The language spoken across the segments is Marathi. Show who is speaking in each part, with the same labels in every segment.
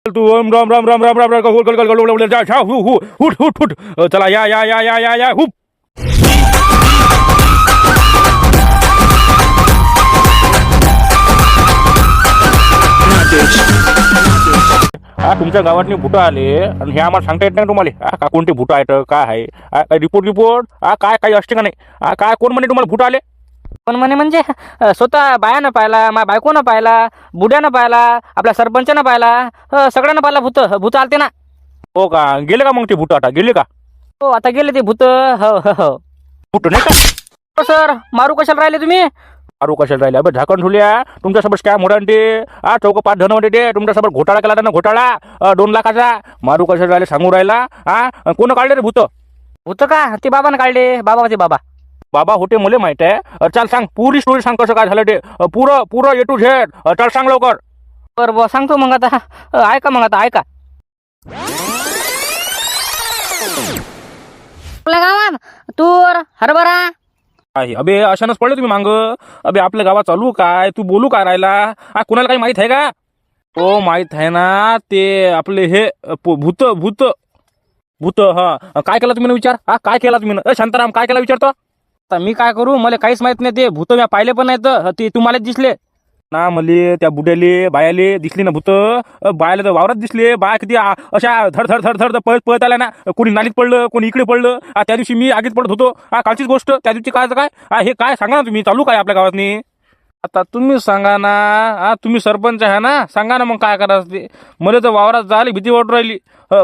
Speaker 1: तू ओम राम राम राम राम राम राम गोल गोल गोल गोल जा जा हु हु हुट हुट हुट चला या या या या या या हुप हा तुमच्या गावातली भुटं आले आणि हे आम्हाला सांगता येत नाही तुम्हाला का कोणते भुटं आहेत काय आहे काय रिपोर्ट रिपोर्ट काय काही असते का नाही काय कोण म्हणे तुम्हाला भुटं आले
Speaker 2: पण म्हणे म्हणजे स्वतः बायानं पाहिला माझ्या बायकोनं पाहिला बुड्यानं पाहिला आपल्या सरपंचानं पाहिला सगळ्यांना पाहिला भूत आलते ना.
Speaker 1: हो का गेले का मग ते भुटं आता गेले का
Speaker 2: हो आता गेले ते भूत. हो हो हो
Speaker 1: भुटं नाही का
Speaker 2: हो सर मारू कशाला राहिले तुम्ही.
Speaker 1: आरू कशाला राहिले अबे झाकण ठेवल्या तुमच्यासोबत स्कॅम होणार ते चौक 5 धन होते ते तुमच्यासोबत घोटाळा केला त्यानं घोटाळा 2 लाखाचा मारू कशाला राहिले सांगू राहिला कोण काढले रे भूत
Speaker 2: भूत का ते बाबानं काढले बाबा बाबा
Speaker 1: बाबा होते मला माहित आहे चल सांग पुरी स्टोरी सांग कसं काय झालं ते पुरं ए टू झेड चल सांग लवकर.
Speaker 2: बरं सांगतो मग आता ऐका मग आता ऐका. आपल्या गावात तूर हरभरा
Speaker 1: आहे अबे अशानच पडले तुम्ही मांग अबे आपल्या गावात चालू काय तू बोलू काय राहिला कुणाला काही माहित आहे का हो माहित आहे ना ते आपले हे भूत भूत भूत हा काय केला तुम्ही विचार काय केला तुम्ही शांताराम काय केला विचारतो.
Speaker 2: आता मी काय करू मला काहीच माहित नाही ते भूत मी पाहिले पण नाहीत ते तुम्हालाच दिसले
Speaker 1: ना मले त्या बुड्याले बायाले दिसली ना भूत बायाला तर वावरात दिसले बाया किती अशा धड धड धड धड पळत पळत आल्या ना कोणी नालीत पडलं कोणी इकडे पडलं त्या दिवशी मी आगीत पडत होतो कालचीच गोष्ट त्या दिवशी काय हे काय सांगा ना तुम्ही चालू काय आपल्या गावातनी आता तुम्ही सांगा ना तुम्ही सरपंच आहे ना सांगा ना मग काय करायचं ते मला तर वावरात जायला भीती वाटू राहिली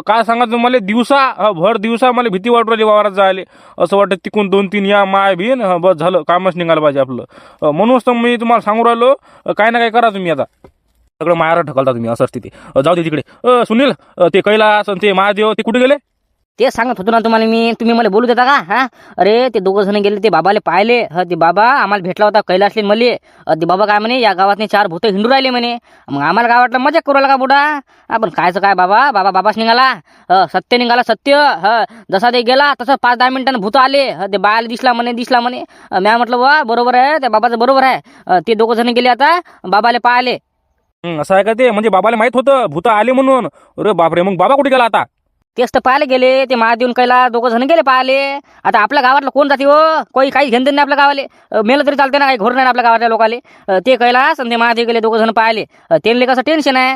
Speaker 1: काय सांगा तुम्हाला दिवसा भर दिवसा मला भीती वाटू राहिली वावरात जायला असं वाटतं तिकून 2-3 या माय बिन बस झालं कामच निघालं पाहिजे आपलं म्हणूनच तर मी तुम्हाला सांगू राहिलो काय ना काय करा तुम्ही आता सगळं मायावर ढकलता तुम्ही असं तिथे जाऊ दे तिकडे सुनील ते कैलास ते महादेव ते कुठे गेले
Speaker 2: ते सांगत होतो ना तुम्हाला मी तुम्ही मला बोलू देता का हा अरे ते 2 जण गेले ते बाबाले पाहिले ते बाबा आम्हाला भेटला होता कैलासले मले ते बाबा काय म्हणे या गावातने 4 भूत हिंडू राहिले म्हणे मग आम्हाला काय वाटलं मजा करू का बुडा आपण कायचं काय बाबाच निघाला सत्य निघाला सत्य जसा ते गेला तसं 5-10 मिनिटांनी भूत आले ते बायाला दिसला म्हणे म्या म्हटलं वा बरोबर आहे त्या बाबाचं बरोबर आहे ते 2 जण गेले आता बाबाले पाहिले
Speaker 1: असं आहे का ते म्हणजे बाबाला माहित होतं भूत आले म्हणून अरे बापरे मग बाबा कुठे गेला आता
Speaker 2: तेच तर पाहायला गेले ते महादेवन कैला 2 जण गेले पाहिले आता आपल्या गावातलं कोण जाते हो कोणी काही घेणं नाही आपल्या गावाले मेलं तरी चालते ना काही घोर नाही आपल्या गावातल्या लोकाले ते कैलास आणि ते महादेव गेले 2 जण पाहिले त्यांना कसं टेन्शन आहे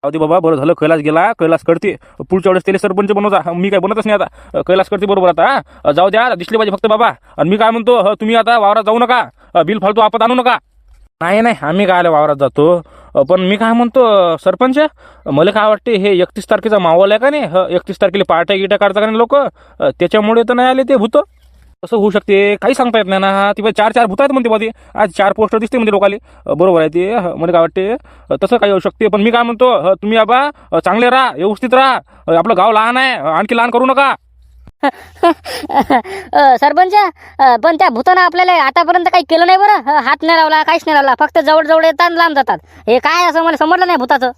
Speaker 1: अवधी बाबा बरं झालं कैलास गेला कैलास करते पुढच्या वेळेस त्याला सरपंच बनवता मी काय बनतच नाही आता कैलास करते बरोबर आता जाऊ द्या दिसले पाहिजे फक्त बाबा आणि मी काय म्हणतो तुम्ही आता वावरात जाऊ नका बिल फालतू आपत आणू नका नाही आम्ही काय वावरात जातो पण मी काय म्हणतो सरपंच मला काय वाटते हे 31 तारखेचा मावळ आहे का नाही 31 तारखेला पार्ट्या गिट्या काढता का नाही लोक त्याच्यामुळे तर नाही आले ते भूत असं होऊ शकते काही सांगता येत नाही ना ती 4 भूत आहेत म्हणते मध्ये आज 4 पोस्टर दिसते म्हणजे लोकाले बरोबर आहे ते मला काय वाटते तसं काही होऊ शकते पण मी काय म्हणतो तुम्ही आबा चांगले राहा व्यवस्थित राहा आपलं गाव लहान आहे आणखी लहान करू नका
Speaker 3: सरपंच पण त्या भूतानं आपल्याला आतापर्यंत काही केलं नाही बरं हात नाही लावला काहीच नाही लावला फक्त जवळ येतात लांब जातात हे काय असं मला समजलं नाही भूताचं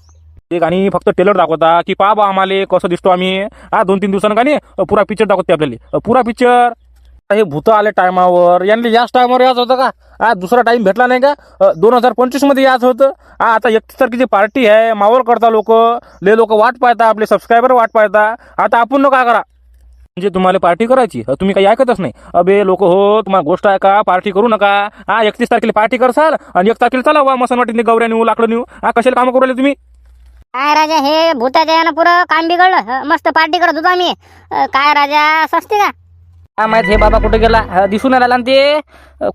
Speaker 1: एक आणि फक्त टेलर दाखवता की पहा बा आम्हाला कसं दिसतो आम्ही 2-3 दिवसानं का नाही पुरा पिक्चर दाखवते आपल्याला पुरा पिक्चर हे भूत आले टायमावर यांनी याच टायमावर याच होतं का दुसरा टाइम भेटला नाही का 2025 मध्ये याच होतं आता 31 तारखेची पार्टी आहे मावळ करता लोक वाट पाहता आपले सबस्क्रायबर वाट पाहता आता आपण काय करा म्हणजे तुम्हाला पार्टी करायची तुम्ही काही ऐकतच नाही अबे लोक हो तुम्हाला गोष्ट आहे का पार्टी करू नका 31 तारखेला पार्टी करसाल आणि 1 तारखेला चला वा मसन वाटीने गौऱ्या नेऊ लाकडं नेऊ कशाला कामं करू राहिले तुम्ही
Speaker 3: काय राजा हे भूताच्या यानं पुरं काम बिघडलं मस्त पार्टी करत होतो आम्ही काय राजा सस्ते का
Speaker 2: काय माहित हे बाबा कुठे गेला दिसून राहिला ते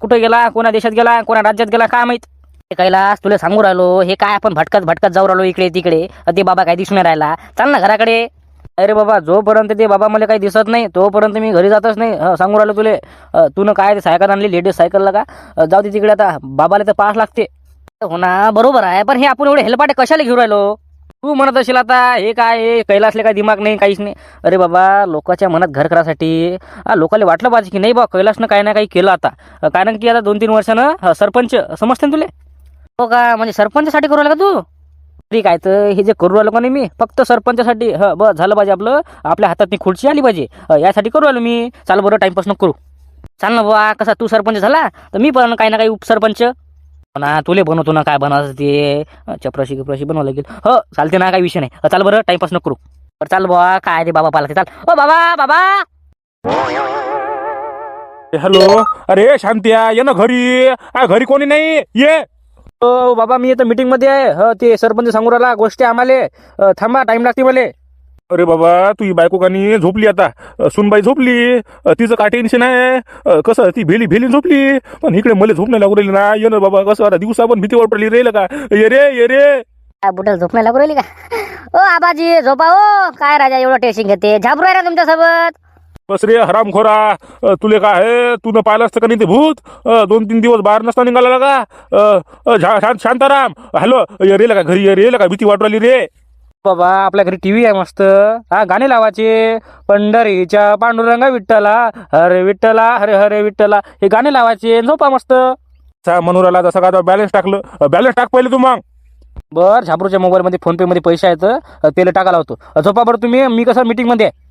Speaker 2: कुठे गेला कोणा देशात गेला कोणा राज्यात गेला काय माहित कैलास तुला सांगू राहिलो हे काय आपण भटकत जाऊ राहिलो इकडे तिकडे ते बाबा काय दिसून राहिला चाल ना घराकडे अरे बाबा जोपर्यंत ते बाबा मला काही दिसत नाही तोपर्यंत मी घरी जातच नाही सांगू राहिलो तुले तू काय सायकल आणली लेडीज सायकलला का जाऊ दे तिकडे आता बाबाला तर पास लागते हो ना बरोबर आहे पण हे आपण एवढे हेलपाटे कशाला घेऊ राहिलो तू म्हणत असेल आता हे काय कैलासले काय दिमाग नाही काहीच नाही अरे बाबा लोकांच्या मनात घर करासाठी लोकांना वाटलं पाहिजे की नाही बा कैलासनं काही ना काही केलं आता कारण की आता 2-3 वर्षानं सरपंच समजते ना तुले हो का म्हणजे सरपंचासाठी करू राहिला का तू ठीक आहे तर हे जे करू राहिलो का नाही मी फक्त सरपंचासाठी बस झालं पाहिजे आपल्या हातात खुर्ची आली पाहिजे यासाठी करू राहिलो मी चाल बरं टाइमपास नको करू चाल ना बा कसा तू सरपंच झाला तर मी पण काही ना काही उपसरपंच हो ना तुले बनवतो ना काय बनवायचं ते चपराशी गिपराशी बनवावं लागेल. हो चालते ना काही विषय नाही. चाल बरं टाइमपास नको करू. बरं चाल बुवा काय ते बाबा पाला चाल. ओ बाबा बाबा
Speaker 1: हॅलो, अरे शांत्या ये ना घरी. घरी कोणी नाही, ये.
Speaker 2: ओ बाबा मी इथं मीटिंग मध्ये आहे. ते सरपंच सांगू राहिला गोष्टी आम्हाला. थांबा टाइम लागते मला.
Speaker 1: अरे बाबा तुझी बायको कानी झोपली आता. सुनबाई झोपली. तिचं काय टेन्शन आहे. कसं ती भेली भेली झोपली. पण इकडे मला झोप नाही लागू राहिली ना. ये ना बाबा, कसं आता दिवसा पण भीती वाटली रेल का. ये रे ये रे.
Speaker 3: काय बुटाला झोप नाही लागू राहिली का? ओ आबाजी झोपा हो. काय राजा एवढं टेन्शन घेते, झाबरू आहे ना तुमच्यासोबत.
Speaker 1: बस रे हरामखोरा. तुले काय आहे, तू पाहिलं असतं का नाही ते भूत. 2-3 दिवस बाहेर नसता निघाला का. शांताराम हॅलो, ये रेल का घरी, ये रेल का भीती वाटू राहिली रे.
Speaker 2: बाबा आपल्या घरी टीव्ही आहे मस्त. गाणे लावायचे. पंढरीच्या पांडुरंगा विठ्ठला हरे विठ्ठला हरे हरे विठ्ठला हे गाणे लावायचे. झोपा मस्त.
Speaker 1: मनोराला जसं का बॅलन्स टाकलं. बॅलन्स टाक पहिले तू मग.
Speaker 2: बर झापरूच्या मोबाईलमध्ये फोनपे मध्ये पैसे आहेत त्याला टाकायला होतो. झोपा बरं तुम्ही. मी कसं मीटिंग मध्ये आहे.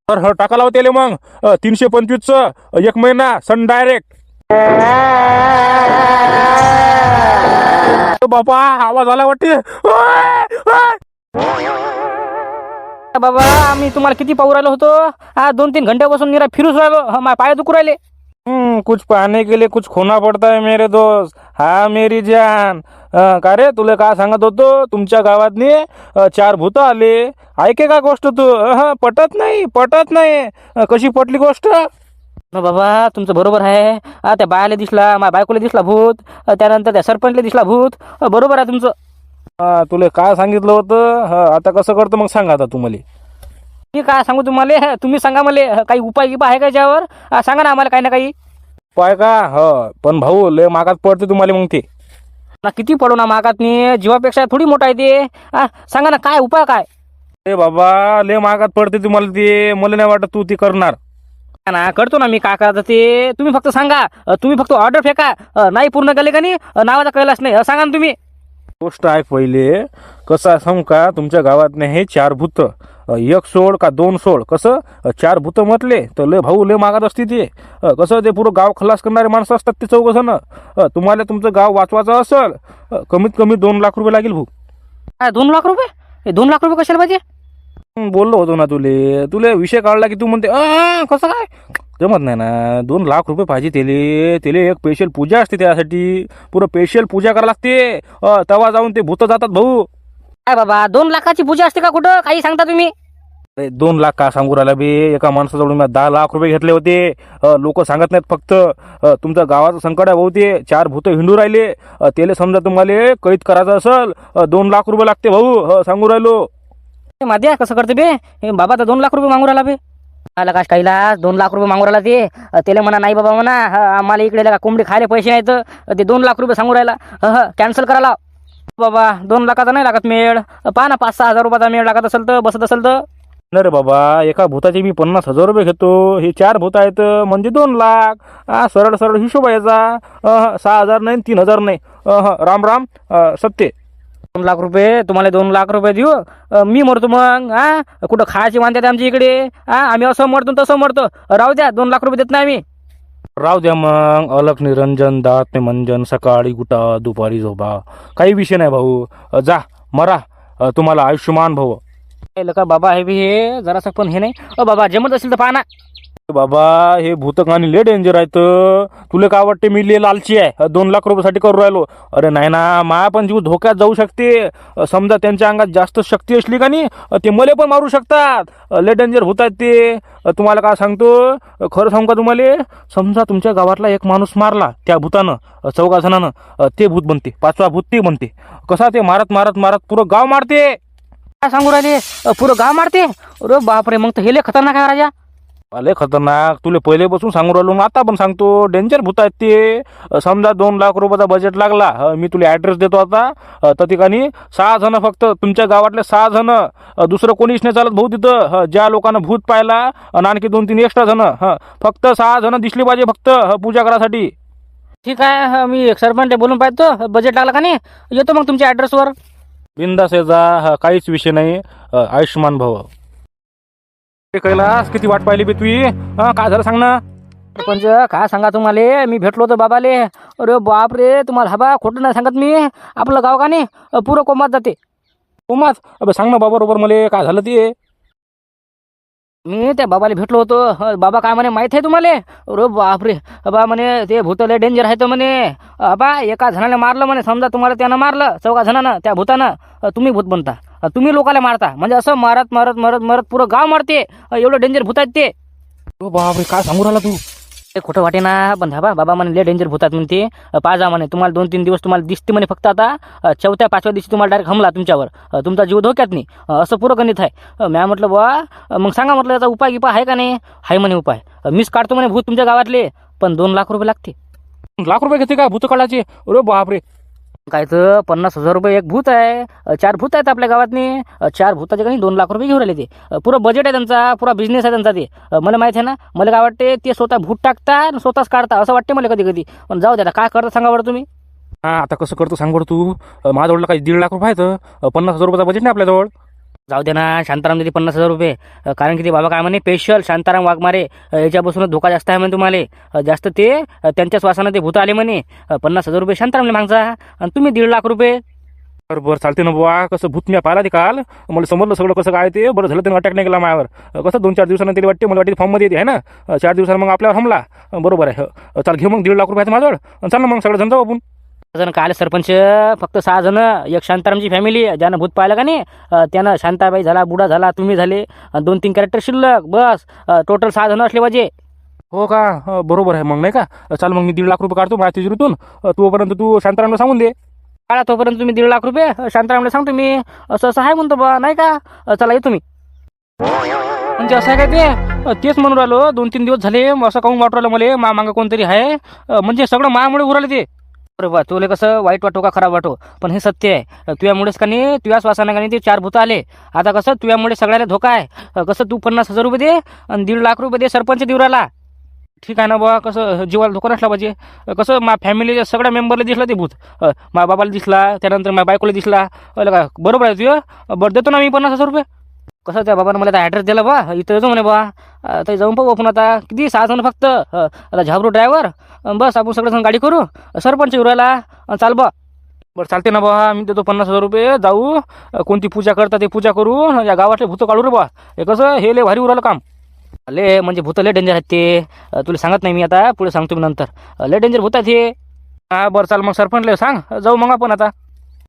Speaker 1: तर हो टाकाला होते मग 325चं 1 महिना सन डायरेक्ट. बाबा आवाज आला वाटते.
Speaker 2: बाबा आम्ही तुम्हाला किती पाहू राहिलो होतो. 2-3 घंट्यापासून निरा फिरूच राहिलो. माझे पाय दुखू राहिले.
Speaker 1: कुछ पाने के लिए कुछ खोना पडता है मेरे दोस्त. हा मेरी जान. का रे तुला काय सांगत होतो, तुमच्या गावातनी 4 भूत आले. ऐके का गोष्ट तू. पटत नाही. कशी पटली गोष्ट.
Speaker 2: बाबा तुमचं बरोबर आहे. त्या बायाला दिसला, माझ्या बायकोला दिसला भूत. त्यानंतर त्या सरपंचला दिसला भूत. बरोबर आहे तुमचं.
Speaker 1: तुला काय सांगितलं होतं. आता कसं करतो मग सांगा आता तुम्हाला.
Speaker 2: मी काय सांगू तुम्हाला. तुम्ही सांगा मला काही उपाय गिपाय आहे का याच्यावर. सांगा ना आम्हाला काही ना काही.
Speaker 1: पाय का. पण भाऊ लय मागात पडते तुम्हाला मग ते.
Speaker 2: ना किती पडू ना मागातनी. जीवापेक्षा थोडी मोठा आहे ते. सांगा ना काय उपाय काय.
Speaker 1: ए बाबा लय मागात पडते तुम्हाला ते. मला नाही वाटत तू ती करणार.
Speaker 2: ना करतो ना मी काय करायचं ते. तुम्ही फक्त सांगा. तुम्ही फक्त ऑर्डर फेका. नाही पूर्ण केले का नाही नावाचा कैलास नाही. सांगा ना तुम्ही.
Speaker 1: गोष्ट आहे पहिले. कसं आहे सांगू का, तुमच्या गावात हे 4 भूत. 1 सोड का 2 सोड. कसं 4 भूत म्हटले तर लय भाऊ लय मागत असते ते. कसं ते पुरं गाव खलास करणारे माणसं असतात ते 4 जण. तुम्हाला तुमचं गाव वाचवायचं असेल कमीत कमी 2 लाख रुपये लागेल भाऊ.
Speaker 2: काय 2 लाख रुपये. 2 लाख रुपये कशाला पाहिजे.
Speaker 1: बोललो होतो ना तुले विषय काढला की तू म्हणते कसं काय. जमत नाही ना. 2 लाख रुपये पाहिजे त्याले एक स्पेशल पूजा असते त्यासाठी. पुरं स्पेशल पूजा करावं लागते. तेव्हा जाऊन ते भूत जातात भाऊ.
Speaker 2: काय बाबा 2 लाखाची पूजा असते का कुठं काही सांगता तुम्ही.
Speaker 1: 2 लाख का सांगू राहिला बे. एका माणसाजवळून मी 10 लाख रुपये घेतले होते. लोक सांगत नाहीत फक्त. तुमच्या गावाचं संकट आहे भाऊ ते. 4 भूत हिंडू राहिले. त्याला समजा तुम्हाला कैद करायचं असेल 2 लाख रुपये लागते भाऊ. सांगू राहिलो.
Speaker 2: माद्या कसं करते बे. हे बाबा तर 2 लाख रुपये मागू राहिला बे. आला का कैलास 2 लाख रुपये मागू राहिला ते. त्याला म्हणा नाही बाबा म्हणा आम्हाला इकडे का कोंबडी खायला पैसे नाहीत. ते 2 लाख रुपये सांगू राहिला. कॅन्सल करायला बाबा. 2 लाखाचा नाही लागत मेळ. पहा ना 5-6 हजार रुपयाचा मेळ लागत असेल तर बसत असेल तर.
Speaker 1: नाही रे बाबा, एका भूताचे मी 50,000 रुपये घेतो. हे 4 भूत आहेत म्हणजे 2 लाख. सरळ सरळ हिशोब यायचा. 6,000 नाही 3,000 नाही. राम राम सत्य.
Speaker 2: 2 लाख रुपये तुम्हाला 2 लाख रुपये देऊ. मी मरतो मग. कुठं खायची मानतात आमच्या इकडे. आम्ही असं मरतो तसं मरतो. राहू द्या 2 लाख रुपये देत नाही आम्ही.
Speaker 1: राहू द्या मग. अलग निरंजन दात मंजन सकाळी गुटा दुपारी झोपा. काही विषय नाही भाऊ. जा मरा. तुम्हाला आयुष्यमान भाऊ.
Speaker 2: का बाबा हे जरासं पण हे नाही. बाबा जमत असेल तर पहा ना.
Speaker 1: बाबा हे भूतकानी लय डेंजर आहेत. तुला काय वाटते मी लय लालची आहे 2 लाख रुपयासाठी करू राहिलो. अरे नाही ना. माया पण जीव धोक्यात जाऊ शकते. समजा त्यांच्या अंगात जास्त शक्ती असली का नाही ते मला पण मारू शकतात. लय डेंजर भूत आहेत ते. तुम्हाला काय सांगतो खरं सांगू का तुम्हाला. समजा तुमच्या गावातला एक माणूस मारला त्या भूतानं 4 जणांना. ते भूत बनते. 5वा भूत ते बनते. कसा ते मारत मारत मारत पुरं गाव मारते.
Speaker 2: काय सांगू राहिले. पुरं गाव मारते. अरे बापरे मग तर हे लय खतरनाक आहे राजा.
Speaker 1: लय खतरनाक. तुला पहिले बसून सांगू राहिलो आता पण सांगतो. डेंजर भूत आहेत ते. समजा 2 लाख रुपयाचा बजेट लागला. मी तुला ॲड्रेस देतो आता. त्या ठिकाणी 6 जण फक्त तुमच्या गावातले 6 जण. दुसरं कोणीच नाही चालत भाऊ तिथं. ज्या लोकांना भूत पाहिला आणि आणखी 2-3 एक्स्ट्रा जण. फक्त 6 जण दिसली पाहिजे फक्त पूजा करायसाठी.
Speaker 2: ठीक आहे. मी सरपंच बोलून पाहतो. बजेट लागला का नाही येतो मग तुमच्या ॲड्रेसवर.
Speaker 1: बिंदास जा. काहीच विषय नाही. आयुष्यमान भाऊ. कैलास किती वाट पाहिली बे तुझी. काय झालं सांग ना.
Speaker 2: सरपंच काय सांगा तुम्हाला, मी भेटलो होतो बाबाले. अरे बाप रे, तुम्हाला हबा खोटं नाही सांगत मी. आपलं गाव का नाही पुरं कोमात जाते.
Speaker 1: उमाच अबे सांग ना बाबा बरोबर मला काय झालं ते.
Speaker 2: मी त्या बाबाला भेटलो होतो. बाबा काय म्हणे माहीत आहे तुम्हाला? अरे बाप रे, बा म्हणे ते भूतले डेंजर आहे तर म्हणे. बा एका जणाला मारलं म्हणे, समजा तुम्हाला त्यानं मारलं 14 जणांना त्या भूतानं, तुम्ही भूत बनता, तुम्ही लोकाला मारता. म्हणजे असं मारत मारत मारत मारत पुरं गाव मारते. एवढं डेंजर भूत आहेत ते.
Speaker 1: ओ बापरे काय सांगू राहिला तू.
Speaker 2: ते खोटं वाटे ना, पण बाबा म्हणे लय डेंजर भूतात म्हणते. पाजा म्हणे तुम्हाला 2-3 दिवस तुम्हाला दिसते म्हणे फक्त. आता 4-5व्या दिवशी तुम्हाला डायरेक्ट हमला तुमच्यावर, तुमचा जीव धोक्यात नाही, असं पुरं गणित आहे. म्या म्हटलं बा मग सांगा म्हटलं याचा उपाय गिपाय आहे का नाही? आहे म्हणे उपाय. मीच काढतो म्हणे भूत तुमच्या गावातले, पण 2 लाख रुपये लागते.
Speaker 1: लाख रुपये घेते का भूत काढायचे? अरे बापरे.
Speaker 2: काय तर 50,000 रुपये एक भूत आहे. 4 भूत आहेत आपल्या गावातनी. 4 भूताचे काही 2 लाख रुपये घेऊन राहिले ते. पुरं बजेट आहे त्यांचा, पुरा बिझनेस आहे त्यांचा ते. मला माहिती आहे ना. मला काय वाटते ते स्वतः भूत टाकता आणि स्वतःच काढता असं वाटते मला कधी कधी. पण जाऊ द्या, काय करता सांगा बरं तुम्ही.
Speaker 1: हा आता कसं करतो सांग बरं तू. माझ्याजवळ काही 1.5 लाख रुपये आहेत. 50,000 रुपयाचा बजेट नाही आपल्याजवळ.
Speaker 2: जाऊ दे ना, शांताराम देते 50,000 रुपये. कारण की ते बाबा काय म्हणे स्पेशल शांताराम वाघमारे याच्यापासूनच धोका जास्त आहे म्हणे तुम्हाला. जास्त ते त्यांच्या श्वासानं ते भूत आले म्हणे. 50,000 रुपये शांतारामने मागचा आणि तुम्ही 1.5 लाख रुपये.
Speaker 1: बरं बरं चालते ना बुवा. कसं भूत मी पाहिला ते काल, मला समजलं सगळं कसं काय ते. बरं झालं त्यानं अटॅक नाही केला माझ्यावर. कसं 2-4 दिवसानं तरी वाटते मला वाटते फॉर्ममध्ये येते आहे ना. 4 दिवसानं मग आपल्यावर हमला. बरोबर आहे. चाल घेऊ मग 1.5 लाख रुपये माझ्याजवळ. चाल ना मग सगळं जण जाऊ आपण.
Speaker 2: जण काय सरपंच, फक्त 6 जण. एक शांतारामची फॅमिली, ज्यानं भूत पाहिलं का नाही त्यानं, शांताबाई झाला, बुडा झाला, तुम्ही झाले, 2-3 कॅरेक्टर शिल्लक, बस टोटल 6 जण असले पाहिजे.
Speaker 1: हो का? बरोबर आहे मग नाही का. चाल मग मी 1.5 लाख रुपये काढतो माझ्या तिजोरीतून. तोपर्यंत तू शांतारामला सांगून दे.
Speaker 2: काढा तोपर्यंत तुम्ही 1.5 लाख रुपये. शांतारामला सांगतो मी असं असं आहे म्हणतो बा, नाही का. चला येतो मी. म्हणजे असं आहे काय ते, तेच म्हणून राहिलो. 2-3 दिवस झाले असं काहून वाटू राहिलं मला, मागं कोणतरी आहे. म्हणजे सगळं मायामुळे उराले ते. अरे बा, तुला कसं वाईट वाटो का खराब वाटो, पण हे सत्य आहे. तुझ्यामुळेच का नाही, तुझ्या श्वासाने का नाही ते 4 भूत आले. आता कसं तुझ्यामुळे सगळ्याला धोका आहे. कसं तू 50,000 रुपये दे आणि 1.5 लाख रुपये दे सरपंच देवराला. ठीक आहे ना बा. कसं जीवाला धोका नसला पाहिजे. कसं मा फॅमिलीच्या सगळ्या मेंबरला दिसला ते भूत. माझ्या बाबाला दिसला, त्यानंतर माझ्या बायकोला दिसला. का बरोबर आहे तुझं. बरं देतो ना मी 50,000 रुपये. कसं त्या बाबानं मला ॲड्रेस दिला बा, इथं येतो म्हणे बा. आता जाऊन पाहू आपण. आता किती 6 जण फक्त. आता झाबरू ड्रायव्हर, बस आपण सगळं गाडी करू. सरपंच उरायला चाल बा. बरं चालते ना बा. मी देतो 50,000 रुपये. जाऊ कोणती पूजा करता ते पूजा करू. या गावातले भूतं काढू रे बा. हे कसं हे लय भारी उरालं काम. लय म्हणजे भूतं लय डेंजर आहेत ते. तुला सांगत नाही मी, आता पुढे सांगतो मी नंतर. लय डेंजर भूत आहेत हे. हा बरं चाल मग सरपंचले सांग, जाऊ मग आपण आता.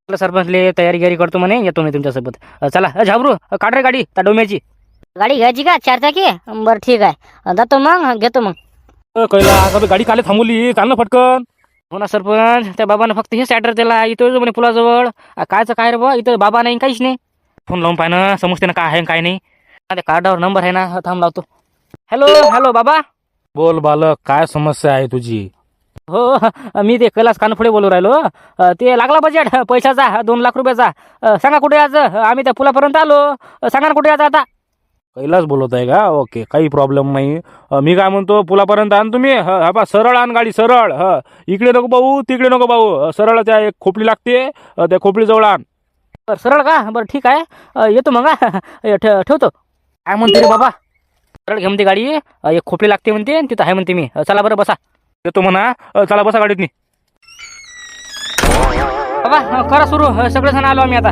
Speaker 2: सरपंचले तयारी गिरी करतो म्हणे, येतो मी तुमच्यासोबत. चला झाबरू काढ रे गाडी त्या डोम्याची.
Speaker 3: गाडी घ्यायची का 4 चाकी? बरं ठीक आहे, जातो मग, घेतो मग.
Speaker 1: कैला गाडी काले थांबवली, चाल ना पटकन.
Speaker 2: हो ना सरपंच, त्या बाबानं फक्त हेच ॲड्रेस दिला, इथं येतो म्हणे पुलाजवळ. कायचं काय रे बा, इथं बाबा नाही काहीच नाही. फोन लावून पाय ना, समजते ना काय आहे काय नाही. त्या कार्डावर नंबर आहे ना, थांब लावतो. हॅलो हॅलो बाबा.
Speaker 1: बोल बालक, काय समस्या आहे तुझी?
Speaker 2: हो, मी ते कैलास कानफुडे बोलू राहिलो. ते लागला बजेट पैशाचा 2 लाख रुपयाचा. सांगा कुठे आज, आम्ही त्या पुलापर्यंत आलो. सांगा ना कुठे आज आता.
Speaker 1: कैलास बोलत आहे का? ओके, काही प्रॉब्लेम नाही. मी काय म्हणतो, पुलापर्यंत आण तुम्ही. हा बा सरळ आण गाडी, सरळ. इकडे नको भाऊ, तिकडे नको भाऊ, सरळ. त्या एक खोपडी लागते, त्या खोपडीजवळ आण.
Speaker 2: बरं सरळ का? बरं ठीक आहे, येतो मग. ठेवतो. काय म्हणते रे बाबा? सरळ घे म्हणते गाडी, एक खोपडी लागते म्हणते, तिथं आहे म्हणते मी. चला बरं बसा.
Speaker 1: येतो म्हणा. चला बसा गाडीतनी.
Speaker 2: बाबा करा सुरू, सगळेजण आलो आम्ही आता.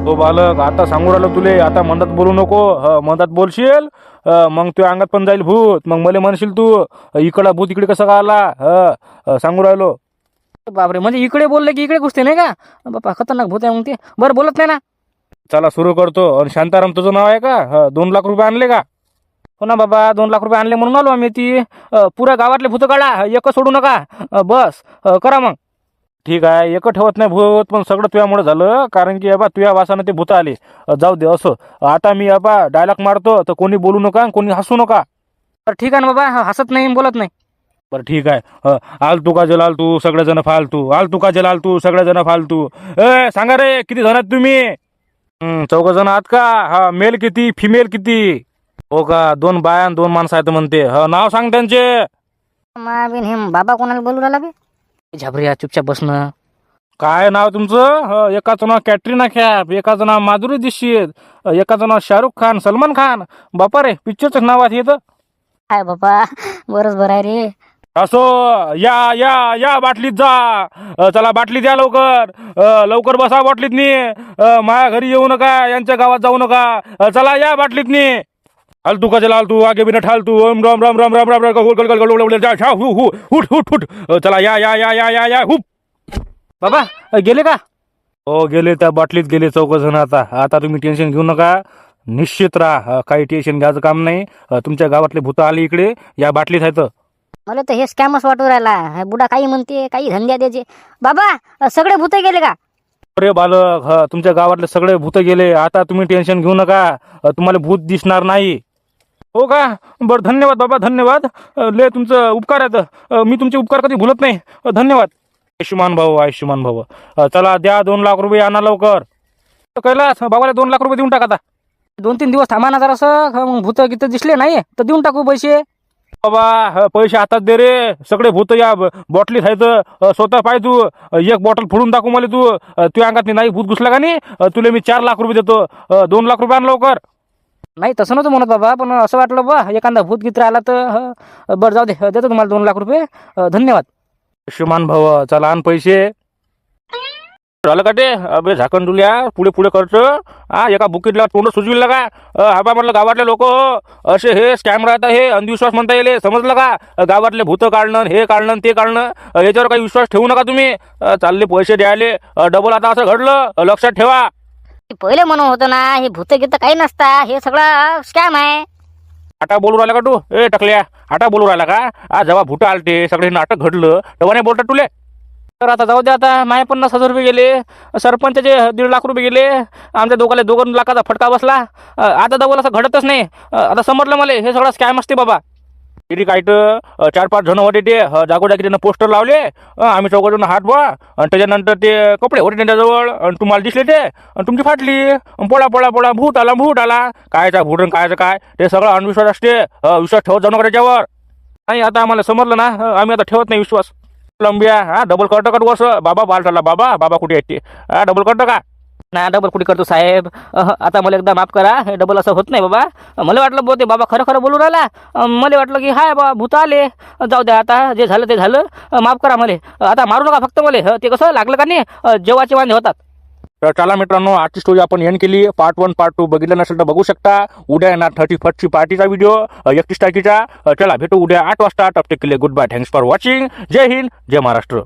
Speaker 1: तो बालक, आता सांगू राहिलो तुले, आता मधात बोलू नको. मधात बोलशील मग तुझ्या अंगात पण जाईल भूत. मग मला म्हणशील तू इकडं भूत इकडे कसं का आला. सांगू राहिलो.
Speaker 2: बापरे, म्हणजे इकडे बोलले की इकडे घुसते नाही का? बापा खतरनाक भूत आहे मग ते. बरं बोलत नाही ना.
Speaker 1: चला सुरू करतो. आणि शांताराम तुझं नाव आहे का? 2 लाख रुपये आणले का?
Speaker 2: हो ना बाबा, 2 लाख रुपये आणले म्हणून आलो आम्ही. ती पुऱ्या गावातले भूत काढा, एक सोडू नका. बस करा मग.
Speaker 1: ठीक आहे, एक ठेवत नाही भूत, पण सगळं तुझ्यामुळे झालं. कारण की बाबा तुझ्या वासानं ते भूत आले. जाऊ दे असं. आता मी बाबा डायलॉग मारतो, तर कोणी बोलू नका, कोणी हसू नका.
Speaker 2: तर ठीक आहे ना बाबा, हसत नाही बोलत नाही.
Speaker 1: बरं ठीक आहे. आलतू का जलाल तू सगळेजण फालतू, आलतू का जलाल तू सगळेजण फालतू. सांगा रे किती जण आहेत तुम्ही? 4 जण आहात का? हा, मेल किती, फिमेल किती? हो का, 2 बाया 2 माणसं आहेत म्हणते. नाव सांग त्यांचे.
Speaker 3: हे बाबा कोणाला बोलू राहिला बे?
Speaker 2: झाबरिया चुपचाप बसणं.
Speaker 1: काय नाव तुमचं? एकाचं नाव कॅटरीना कॅफ, एकाचं नाव माधुरी दीक्षित, एकाचं नाव शाहरुख खान, सलमान खान. बापा रे, पिक्चरचं नाव आहे येतं.
Speaker 3: काय बाबा, बरंच बरं आहे रे.
Speaker 1: असो, या या या बाटलीत जा. चला बाटली द्या लवकर. लवकर बसा बाटलीतनी. माझ्या घरी येऊ नका, यांच्या गावात जाऊ नका. चला या बाटलीतनी. हालतू का चला हालतू, आगे बिना ठालतू. ओम राम राम राम राम राम राम गोल गोल गोल गोल जा हु हु हुट हुट हुट. चला या या या या या या हुप.
Speaker 2: बाबा गेले का?
Speaker 1: हो गेले, त्या बाटलीत गेले चौघ जण. आता तुम्ही टेन्शन घेऊ नका, निश्चित राहा. काही टेन्शन घ्यायचं काम नाही. तुमच्या गावातले भूत आले इकडे, या बाटलीत आहेत.
Speaker 3: मला तर हे स्कॅमच वाटू राहिला. हा बुडा काही म्हणते, काही धंद्या द्यायचे. बाबा सगळे भूत गेले का?
Speaker 1: अरे बालक, तुमच्या गावातले सगळे भूत गेले. आता तुम्ही टेन्शन घेऊ नका, तुम्हाला भूत दिसणार नाही. हो का? बरं, धन्यवाद बाबा, धन्यवाद. ले तुमचं उपकार आहेत. मी तुमचे उपकार कधी भुलत नाही. धन्यवाद. आयुष्यमान भाऊ, आयुष्यमान भाऊ. चला द्या 2 लाख रुपये, आणा लवकर. कैलास, बाबाला 2 लाख रुपये देऊन टाका आता.
Speaker 2: 2-3 दिवस थांबा ना जरासं. भूत गीत दिसले नाही तर देऊन टाकू पैसे.
Speaker 1: बाबा पैसे हातात दे रे. सगळे भूत या बॉटलीत आहेत. स्वतः पाय तू. एक बॉटल फोडून टाकू मला तू. तुझ्या अंगात नाही भूत घुसला का नाही, तुला मी 4 लाख रुपये देतो. 2 लाख रुपये आण लवकर.
Speaker 2: नाही तसं नव्हतं म्हणत बाबा, पण असं वाटलं बा एखादा भूत गीत राहिला तर बरं जाऊ दे, देतो तुम्हाला 2 लाख रुपये. धन्यवाद.
Speaker 1: आयुष्यमान भाऊ, चला आण पैसे. झालं का ते? अबे झाकण तुल्या पुढे पुढे करतं. एका बुकीतला तोंड सुजविलं का? आबा म्हटलं गावातले लोक असे हे स्कॅम राहतात, हे अंधविश्वास म्हणता येईल. समजलं का? गावातले भूत काढणं, हे काढणं, ते काढणं, याच्यावर काही विश्वास ठेवू नका तुम्ही. चालले पैसे द्यायले डबल. आता असं घडलं, लक्षात ठेवा.
Speaker 3: पहिले म्हणून होतं ना, हे भूत गीत काही नसता, हे सगळं स्कॅम आहे.
Speaker 1: आटा बोलू राहिला का तू? ए टकल्या, आटा बोलू राहिला का? जेव्हा भूत आलते, सगळे नाटक घडलं, तेव्हा नाही बोलतात तुले?
Speaker 2: तर आता जाऊ दे. आता माय 50,000 रुपये गेले, सरपंचाचे 1.5 लाख रुपये गेले, आमच्या दोघाला 2 लाखाचा फटका बसला. आता डबल असं घडतच नाही. आता समजलं मला हे सगळं स्कॅम असते बाबा. तिथे काय तर 4-5 जण होते, ते जागोजागी त्यानं पोस्टर लावले. आम्ही 4 जण हात बा, आणि त्याच्यानंतर ते कपडे होते त्यांच्याजवळ, आणि तुम्हाला दिसले ते, आणि तुमची फाटली. पोळा पोळा पोळा भूत आला, भूत आला. कायचा भूत आणि कायचं काय, ते सगळं अंधविश्वास असते. विश्वास ठेवत जाऊ नका त्याच्यावर. नाही आता आम्हाला समजलं ना, आम्ही आता ठेवत नाही विश्वास. लंबिया डबल करतो का तू असं? बाबा बाल चालला, बाबा बाबा कुठे येते? डबल करतो का? ना डबल कुठे करतो साहेब. आता मला एकदा माफ करा, हे डबल असं होत नाही बाबा. मला वाटलं बहुते बाबा खरं खरं बोलू राहिला. मला वाटलं की हाय बा भूत आले. जाऊ द्या, आता जे झालं ते झालं. माफ करा मला. आता मारू नका फक्त मला. ते कसं लागलं का नाही, जेवाचे वांदे होतात.
Speaker 1: तर चला मित्रांनो, आजची स्टोरी आपण एंड केली. पार्ट 1 पार्ट 2 बघितलं नसेल तर बघू शकता. उद्या येणार 31st पार्टीचा व्हिडिओ, 31 तारखेचा. चला भेटू उद्या 8 वाजता. तब तक के लिए good bye, thanks for watching. जय हिंद, जय महाराष्ट्र.